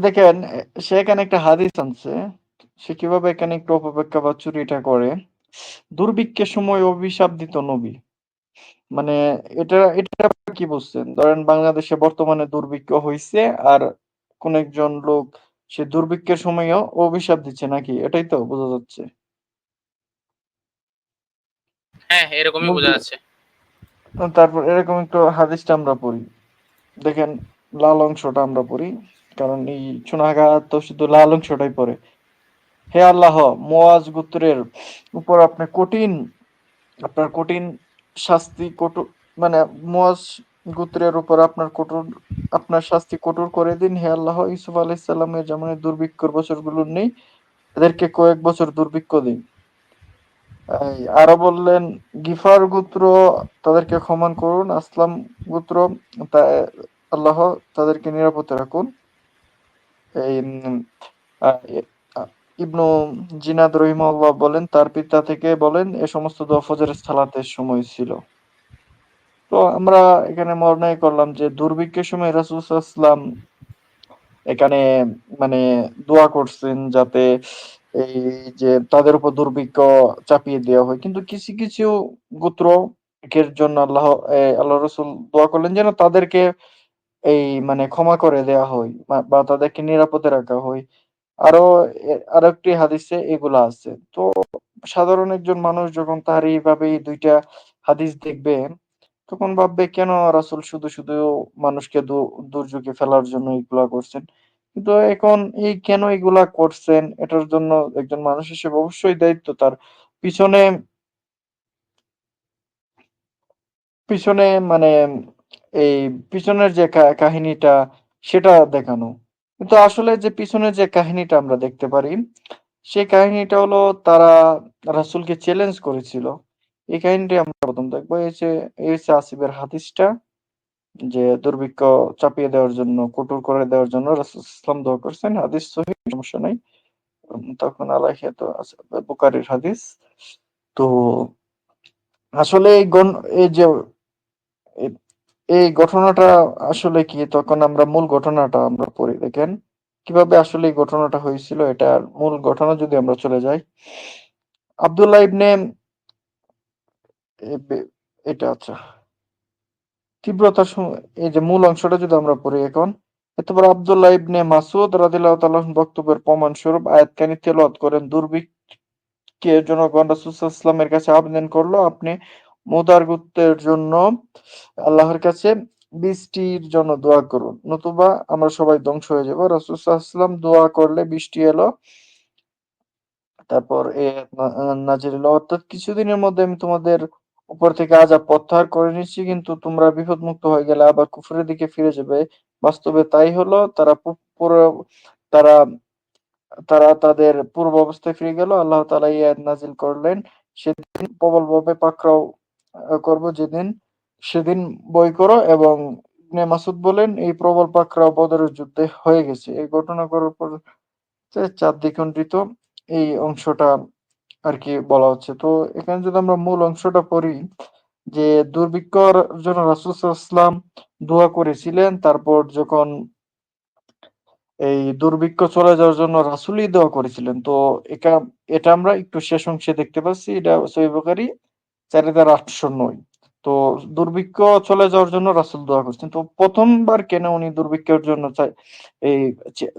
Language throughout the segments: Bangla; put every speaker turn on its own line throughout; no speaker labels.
দেখেন সে এখানে একটা হাদিস আনছে। সে কিভাবে এখানে একটু অপব্যাখ্যা বা চুরিটা করে। দুর্ভিক্ষের সময় অভিশাপ দিত নবী। মানে এটা কি বুঝছেন? ধরেন বাংলাদেশে বর্তমানে দুর্ভিক্ষ হইছে আর কোন একজন লোক সে দুর্ভিক্ষের সময়ও অভিশাপ দিচ্ছে নাকি? এটাই তো বোঝা যাচ্ছে।
হ্যাঁ, এরকমই বোঝা
বলতে
যাচ্ছে।
তারপর এরকম একটু হাদিসটা আমরা পড়ি। দেখেন লাল অংশটা আমরা পড়ি। কারণ এই চুনাহাগা তো শুধু লাল অংশটাই পড়ে। হে আল্লাহ, মুআজ গোত্রের উপর আপনার কঠিন শাস্তি কঠোর, মানে মুআজ গোত্রের উপর আপনার শাস্তি কঠোর করে দিন হে আল্লাহ। ইউসুফ আলাইহিস সালামের যেমন দুর্ভিক্ষর বছরগুলো নেই, এদেরকে কয়েক বছর দুর্ভিক্ষ দিন। আরো বললেন গিফার গোত্র, তাদেরকে ক্ষমা করুন। আসলাম গোত্র, তা আল্লাহ তাদেরকে নিরাপদে রাখুন। এই আহ, এ- আহ, ইবনু জিনাদ রহিমাহুল্লাহ বলেন তার পিতা থেকে বলেন এ সমস্ত দোয়া ফজরের সালাতের সময় ছিল। তো আমরা এখানে মনে করলাম যে দুর্ভিক্ষের সময় রাসূল সাল্লাল্লাহু আলাইহি ওয়াসাল্লাম এখানে মানে দোয়া করছেন যাতে এই যে তাদের উপর দুর্ভিক্ষ চাপিয়ে দেওয়া হয়, কিন্তু কিছু কিছু গোত্রের জন্য আল্লাহ রসুল দোয়া করলেন যেন তাদেরকে এই মানে ক্ষমা করে দেয়া হয় বা তাদেরকে নিরাপদে রাখা হয়। আরো আরো একটি হাদিসে এগুলা আছে। তো সাধারণ একজন মানুষ যখন তার এইভাবে এই দুইটা হাদিস দেখবে, তখন ভাববে কেন রাসূল শুধু শুধু মানুষকে দুর্যোগে ফেলার জন্য এগুলা করছেন। কিন্তু এখন এই কেন এগুলা করছেন এটার জন্য একজন মানুষ হিসেবে অবশ্যই দায়িত্ব তার পিছনে পিছনে মানে এই পিছনের যে কাহিনীটা সেটা দেখানো। কিন্তু আসলে যে পিছনের যে কাহিনীটা আমরা দেখতে পারি, সেই কাহিনীটা হলো তারা রাসূলকে চ্যালেঞ্জ করেছিল। এই কাহিনীটি আমরা প্রথম দেখবো। এই হচ্ছে আসিফের হাদিসটা, যে দুর্ভিক্ষ চাপিয়ে দেওয়ার জন্য, কঠোর করে দেওয়ার জন্য রাসূল ইসলাম দোয়া করছেন। হাদিস সহিহ, সমস্যা নাই। তখন আলাইহি তো আছে, বুখারীর হাদিস। তো আসলে এই যে এ- এই ঘটনাটা আসলে কি, তখন আমরা মূল ঘটনাটা আমরা পড়ি। দেখেন কিভাবে আসলে এই ঘটনাটা হয়েছিল, এটার মূল ঘটনা যদি আমরা চলে যাই। আব্দুল্লাহ ইবনে এটা আচ্ছা, তীব্রতার সময় এই যে মূল অংশটা যদি আমরা পড়ি এখন। এরপর আব্দুল্লাহ ইবনে মাসউদ রাদিয়াল্লাহু তাআলা বক্তব্যের প্রমাণ স্বরূপ আয়াতখানি তেলাওয়াত করেন। দুর্ভিক্ষের জনগণ রাসূল সাল্লাল্লাহু আলাইহি ওয়াসাল্লামের কাছে আবেদন করলো, আপনি মুদার গোত্রের জন্য আল্লাহর কাছে বৃষ্টির জন্য দোয়া করুন, নতুবা আমরা সবাই ধ্বংস হয়ে যাব। রাসূল সাল্লাল্লাহু আলাইহি ওয়াসাল্লাম দোয়া করলে বৃষ্টি এলো। তারপর নাজিল হলো, অর্থাৎ কিছুদিনের মধ্যে আমি তোমাদের উপর থেকে আযাব প্রত্যাহার করে নিচ্ছি, কিন্তু তোমরা বিপদমুক্ত হয়ে গেলে আবার কুফরের দিকে ফিরে যাবে। বাস্তবে তাই হলো। তারা তারা তাদের পূর্ব অবস্থায় ফিরে গেল। আল্লাহ তাআলা এই আয়াত নাজিল করলেন, সেদিন প্রবলভাবে পাকড়াও করব, সেদিন বই করো। এবং ইবনে মাসউদ বলেন এই প্রবল পাকড়াও বদরের যুদ্ধে হয়ে গেছে। এই ঘটনাগুলোর পর চার দ্বিখণ্ডিত এই অংশটা আর কি বলা হচ্ছে। তো এখানে যদি আমরা মূল অংশটা পড়ি, যে দুর্ভিক্ষর জন্য রাসূল সাল্লাল্লাহু আলাইহি ওয়াসাল্লাম দোয়া করেছিলেন। তারপর যখন এই দুর্ভিক্ষ চলে যাওয়ার জন্য রাসূলই দোয়া করেছিলেন। তো এটা এটা আমরা একটু শেষ অংশে দেখতে পাচ্ছি। এটা সহিহ বুখারী ৪,৮০৯। তো দুর্ভিক্ষ চলে যাওয়ার জন্য রাসূল দোয়া করছেন। তো প্রথমবার কেন উনি দুর্ভিক্ষের জন্য এই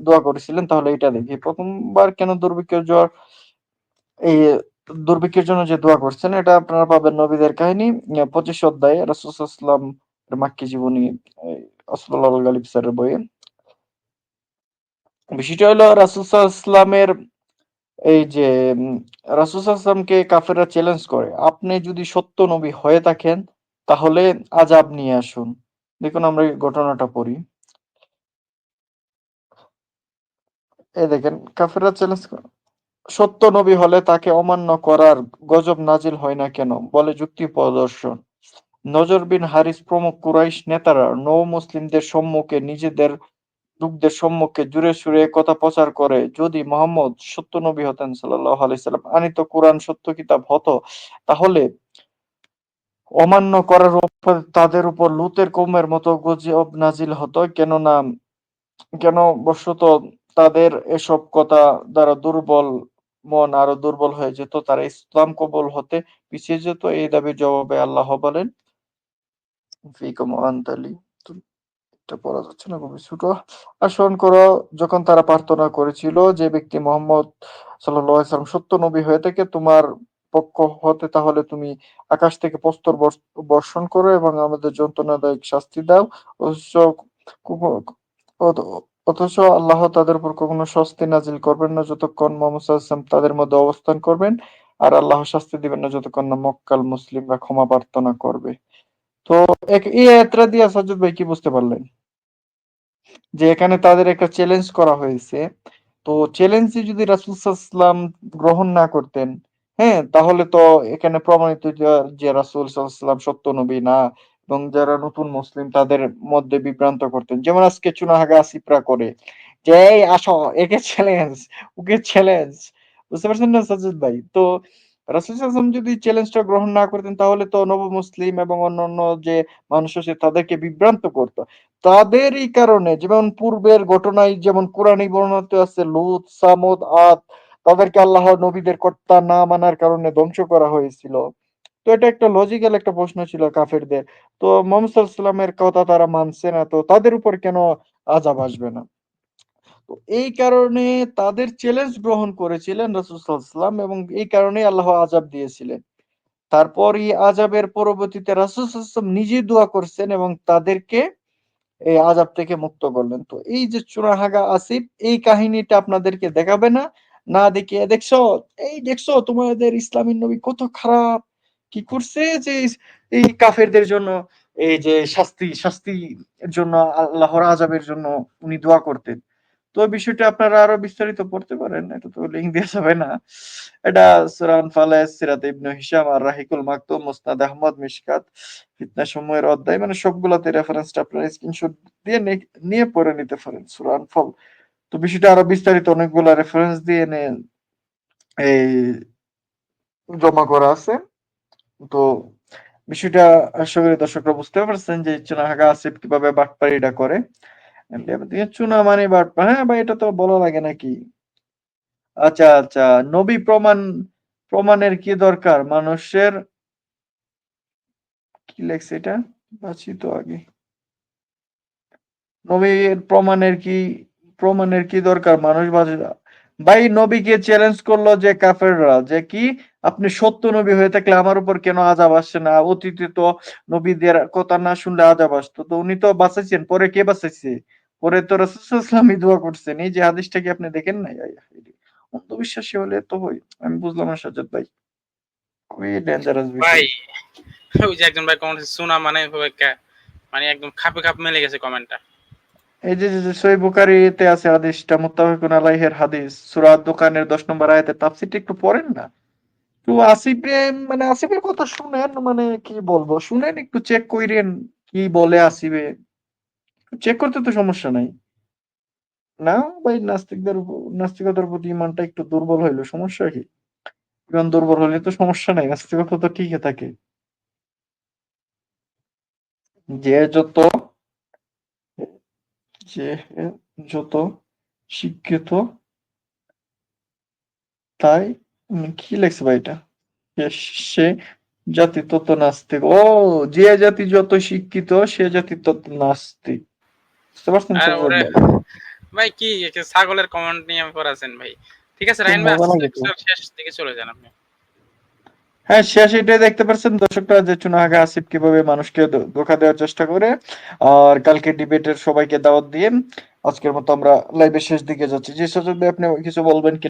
দোয়া করেছিলেন, তাহলে এটা দেখি। প্রথমবার কেন এই দুর্ভিক্ষের জন্য যে দোয়া করছেন, এটা আপনারা পাবেন নবীদের কাহিনী ২৫ অধ্যায়ে রাসূল সাল্লাল্লাহু আলাইহি ওয়াসাল্লাম এর মাক্কী জীবনী, এই রাসূলুল্লাহ গালিব স্যারের বইয়ে। বিষয়টা হলো রাসূল সাল্লাল্লাহু আলাইহি ওয়াসাল্লামের এই যে রাসূল সাল্লাল্লাহু আলাইহি ওয়াসাল্লামকে কাফেররা চ্যালেঞ্জ করে, আপনি যদি সত্য নবী হয়ে থাকেন তাহলে আযাব নিয়ে আসুন। দেখুন আমরা এই ঘটনাটা পড়ি। এই দেখেন কাফেররা চ্যালেঞ্জ করে, সত্য নবী হলে তাকে অমান্য করার গজব নাজিল হয় না কেন, বলে যুক্তি প্রদর্শন। নজর বিন হারিস প্রমুখ কুরাইশ নেতারা মুসলিমদের সম্মুখে নিজেদের লোকদের সম্মুখে জুড়ে সুরে কথা প্রচার করে, যদি মোহাম্মদ সত্য নবী হতেন সাল্লাল্লাহু আলাইহি সাল্লাম, আনিত কোরআন সত্য কিতাব হতো, তাহলে অমান্য করার উপর তাদের উপর লুতের কওমের মতো গজব নাজিল হতো। কেননা কেন বশত তাদের এসব কথা দ্বারা দুর্বল মন আরো দুর্বল হয়ে যেত, তারা ইসলাম কবুল হতে পিছিয়ে যেত। এই দাবির জবাবে আল্লাহ বলেন, ফিকুম ওয়া আনতালি, এটা পড়া যাচ্ছে না, খুবই ছোট। আর স্মরণ করো যখন তারা প্রার্থনা করেছিল, যে ব্যক্তি মোহাম্মদ সাল্লাল্লাহু আলাইহি ওয়াসাল্লাম সত্য নবী হয়ে থাকে তোমার পক্ষ হতে, তাহলে তুমি আকাশ থেকে প্রস্তর বর্ষণ করো এবং আমাদের যন্ত্রণাদায়ক শাস্তি দাও। অথচ কু- অথচ আল্লাহ তাদের উপর কখনো স্বস্তি নাজিল করবেন না যতক্ষণ মোহাম্মদ সাল্লাল্লাহু আলাইহি ওয়াসাল্লাম তাদের মধ্যে অবস্থান করবেন, আর আল্লাহ শাস্তি দিবেন না যতক্ষণ না মক্কাল মুসলিমরা ক্ষমা প্রার্থনা করবে। তো এই আয়াতটা দিয়ে সাজ্জাদ ভাই কি বুঝতে পারলেন? যে এখানে তাদের একটা চ্যালেঞ্জ করা হয়েছে। তো চ্যালেঞ্জে যদি রাসূল সাল্লাল্লাহু আলাইহি ওয়াসাল্লাম গ্রহণ না করতেন, হ্যাঁ, তাহলে তো এখানে প্রমাণিত যে রাসূল সাল্লাল্লাহু আলাইহি ওয়াসাল্লাম সত্য নবী না, এবং যারা নতুন মুসলিম তাদের মধ্যে বিভ্রান্ত করতেন। যেমন আজকে চুনাহাগা আসিফরা করে যে, এই আসো, একে চ্যালেঞ্জ, ওকে চ্যালেঞ্জ। বুঝতে পারছেন না সাজ্জাদ ভাই? তো রাসূল সাল্লাল্লাহু আলাইহি ওয়াসাল্লাম যদি চ্যালেঞ্জটা গ্রহণ না করতেন, তাহলে তো নব মুসলিম এবং অন্যান্য যে মানুষ আছে তাদেরকে বিভ্রান্ত করত। তাদেরই কারণে, যেমন পূর্বের ঘটনায় যেমন কোরআনে বর্ণিত আছে, লূত, সামুদ, আদ, তাদেরকে আল্লাহর নবীদের কর্তা না মানার কারণে ধ্বংস করা হয়েছিল। তো এটা একটা লজিক্যাল একটা প্রশ্ন ছিল কাফেরদের। তো মুহাম্মদ সাল্লাল্লাহু আলাইহি ওয়াসাল্লামের কথা তারা মানছে না, তো তাদের উপর কেন আযাব আসবে না? তো এই কারণে তাদের চ্যালেঞ্জ গ্রহণ করেছিলেন রাসূল সাল্লাল্লাহু আলাইহি ওয়াসাল্লাম, এবং এই কারণেই আল্লাহ আযাব দিয়েছিলেন। তারপর এই আযাবের পরবর্তীতে রাসূল সাল্লাল্লাহু আলাইহি ওয়াসাল্লাম নিজে দোয়া করছেন এবং তাদেরকে এই আযাব থেকে মুক্ত করলেন। তো এই যে চুনাহাগা আসিফ, এই কাহিনীটা আপনাদেরকে দেখাবে না, না দেখিয়ে, দেখছো, এই দেখছো তোমাদের ইসলামের নবী কত খারাপ, কি করছে, যে এই কাফেরদের জন্য এই যে শাস্তির জন্য, আল্লাহর আযাবের জন্য উনি দোয়া করতেন। তো ওই বিষয়টা আপনারা আরো বিস্তারিত পড়তে পারেন, এটা তো লিঙ্ক দেওয়া যাবে না। এটা সূরা আনফালে, সিরাত ইবনে হিশাম, আর রাহিকুল মাকতুম, মুসনাদ আহমদ, মিশকাত, ফিতনা সমূহের অধ্যায়, মানে সবগুলাতে রেফারেন্সটা আপনারা স্ক্রিনশট দিয়ে নিয়ে পড়ে নিতে পারেন সূরা আনফাল। তো বিষয়টা আরো বিস্তারিত অনেকগুলা রেফারেন্স দিয়ে এই জমা করা আছে। তো বিষয়টা আশা করি দর্শকরা বুঝতে পারছেন যে চুনাহাগা আসিফ কিভাবে বাটপারিটা করে। চুনা মানে বাটপার, হ্যাঁ ভাই, এটা তো বলা লাগে নাকি? আচ্ছা আচ্ছা, নবী প্রমাণের কি দরকার মানুষের, কি লেখছে এটা, বাঁচি তো আগে, নবীর প্রমাণের কি দরকার মানুষ বাঁচে। ভাই, নবীকে চ্যালেঞ্জ করলো যে কাফেররা, যে কি, আপনি সত্য নবী হয়ে থাকলে আমার উপর কেন আযাব আসছে না? অতীতে তো নবীদের কথা না শুনলে আযাব আসতো, তো উনি তো বাঁচাইছেন, পরে কে বাঁচাইছে? পরে তো রাসূল সাল্লাল্লাহু আলাইহি ওয়াসাল্লামই দোয়া করছেন। এই যে হাদিসটা কি আপনি দেখেন নাই? অন্ধবিশ্বাসী হলে তো হয়। আমি বুঝলাম না সাজ্জাদ ভাই, খুবই ডেঞ্জারাস
ভাই
বিষয়।
ওই যে একজন ভাই কমেন্ট সুনা মানে মানে একদম খাপে খাপ মিলে গেছে কমেন্টটা।
এই যে সহিহ বুখারীতে আছে হাদিসটা, মুত্তাফাকুন আলাইহির হাদিস, সূরা দোকানের 10 নম্বর আয়াতের তাফসীরটা একটু পড়েন না। তো মানে আসিফের কথা শুনেন, মানে কি বলবো, শুনেন, একটু চেক কইরেন কি বলে আসিফে, চেক করতে তো সমস্যা নাই। না ভাই, নাস্তিকতার প্রতি ইমানটা একটু দুর্বল হইলো সমস্যা কি? ইমান দুর্বল হলে তো সমস্যা নাই, নাস্তিকতা তো ঠিকই থাকে। যে যত যে যত শিক্ষিত, তাই কি লেখছে ভাই এটা, সে জাতি তত নাস্তিক। ও, যে জাতি যত শিক্ষিত সে জাতি তত নাস্তিক। বুঝতে পারছেন
আর
সাজ্জাদ
ওরে
ভাই?
ভাই কি একটা ছাগলের কমেন্ট নিয়ে পড়াছেন ভাই। ঠিক আছে
খুব
রাহিন ভাই,
মজা
আস্তে
লাগে তো।
আস্তে শেষ দিকে চলে যান আপনি।
হ্যাঁ, শেষ এটাই দেখতে পাচ্ছেন দর্শকরা, যে চুনাহাগা আসিফ কিভাবে মানুষকে ধোঁকা দেওয়ার চেষ্টা করে। আর কালকে ডিবেটের সবাইকে দাওয়াত দিয়ে আজকের মতো আমরা লাইভের শেষ দিকে যাচ্ছি। জি সাজ্জাদ ভাই, আপনি কিছু বলবেন কি?